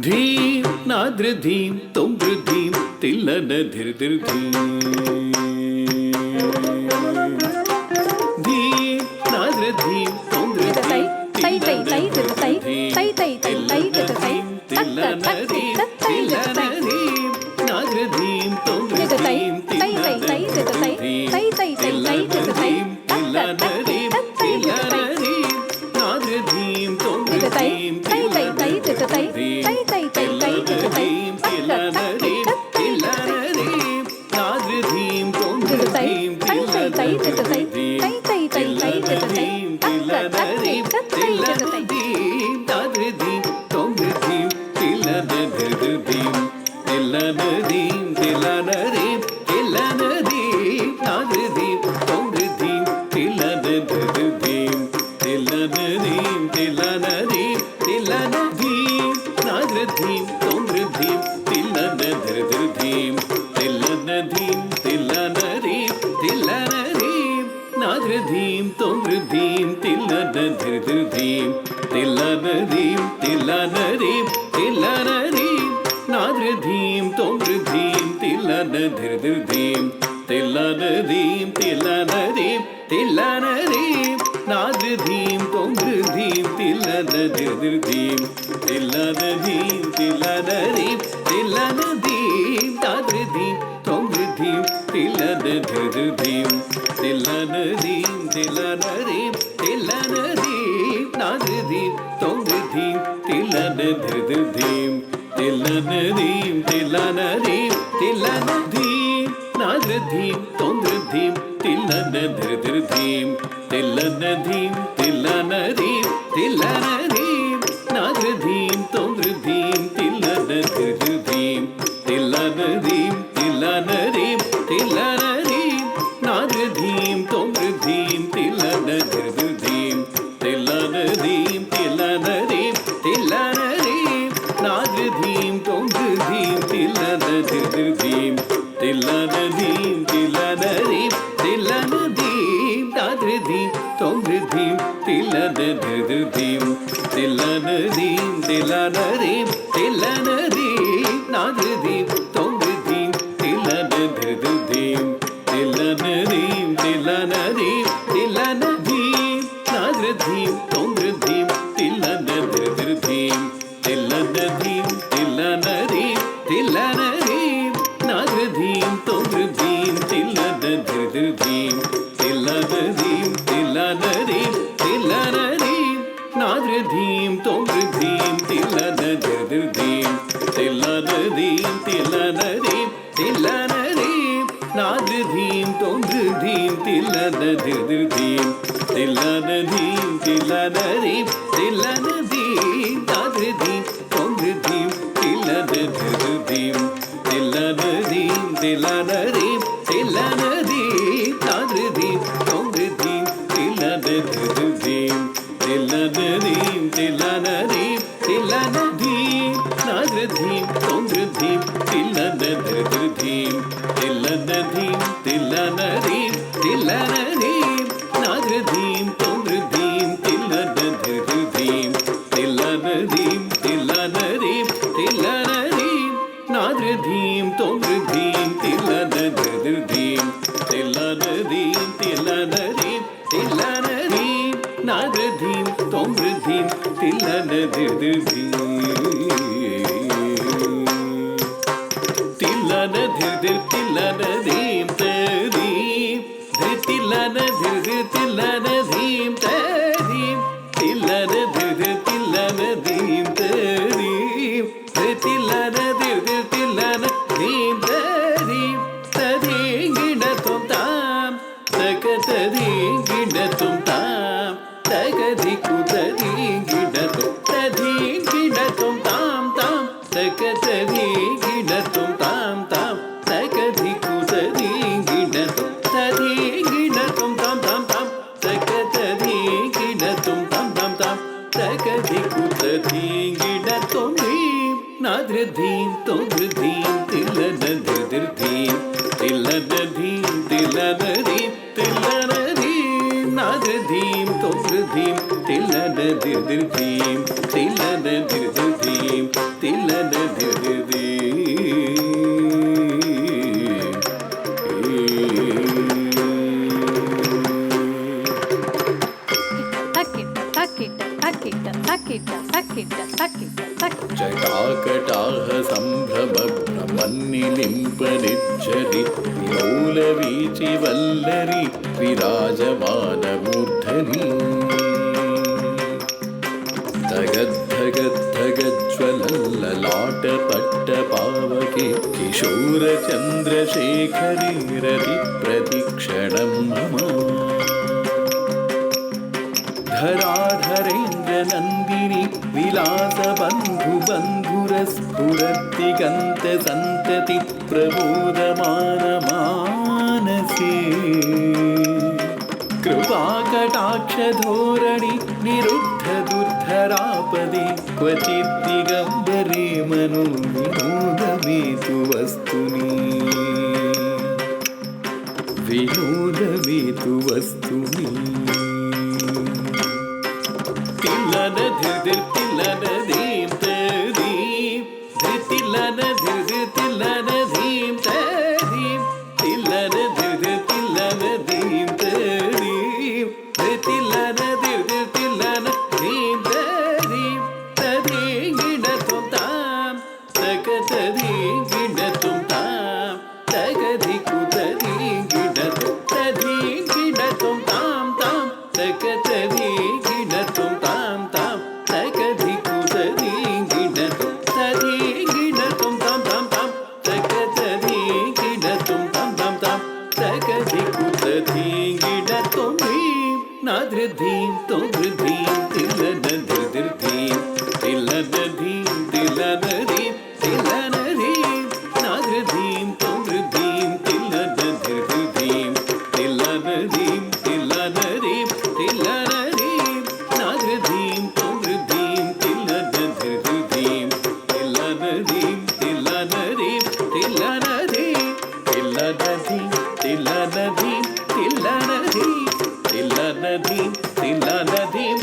धीम नाद्र धीम तोम्र धीम तिल्लन धिर धिर धीम धीम नाद्र धीम तोम्र धीम तिल्लन धिर धिर धीम तिल्लन धीम तिल्लन धीम नाद्र धीम तोम्र धीम तिल्लन धिर धीम तिल्लन धीम तिल्लन धीम तिल्लन धीम नाद्र धीम तोम्र धीम तिल्लन धिर धीम தில்லன திர் திர் தீம் தில்லன திர் திர் தீம் தில்ல நதி జటాకటాహ సంభ్రమ భ్రమన్నిలింపనిచ్చరి విలోలవీచి వల్లరి విరాజమాన మూర్ధని ధగద్ధగద్ధగజ్వలల్లలాట పట్ట పావకి కిశోర చంద్రశేఖరి రతి ప్రతిక్షణం మమ धराधरेन्द्र नन्दिनी विलास बन्धु बन्धुरस्फुरद्दिगन्त सन्तति प्रबोधमान मानसे कृपाकटाक्ष धोरणि निरुद्ध दुर्धरापदे क्वचित् दिगम्बरे मनो विनोदमेतु वस्तुनि विनोदमेतु वस्तुनि तिल्लनधिर्तिल्लनधीं तदीं तिल्लनधिर्तिल्लनधीं तदीं तिल्लनधिर्तिल्लनधीं तदीं तिल्लनधिर्तिल्लनधीं तदीं तदीं गिणतुं तां तकतदीं गिणतुं तां तगधिकुतदीं गिणतुं तदीं गिणतुं तां तां तकतदीं गिणतुं तां तां तगधिकुतदीं गिणतुं तदीं गिणतुं तां तां तां तकतदीं गिणतुं तां तां तां तगधिकुतदीं गिणतुं ह्रीं नाधृधीं तोधृधीं तिल्लनधिर्धिर्धीं तिल्लनधीं तिल्लनधीं तिल्लनधीं नाधृधीं तोधृधीं तिल्लनधिर्धिर्धीं तिल्लनधीं तिल्लनधीं तिल्लनधीं नाधृधीं तोधृधीं तिल्लनधिर्धिर्धीं तिल्लनधीं तिल्लनधीं तिल्लनधीं तिल्लनधीं तिल्लनधीं तिल्लनधीं तिल्लनधीं तिल्लनधीं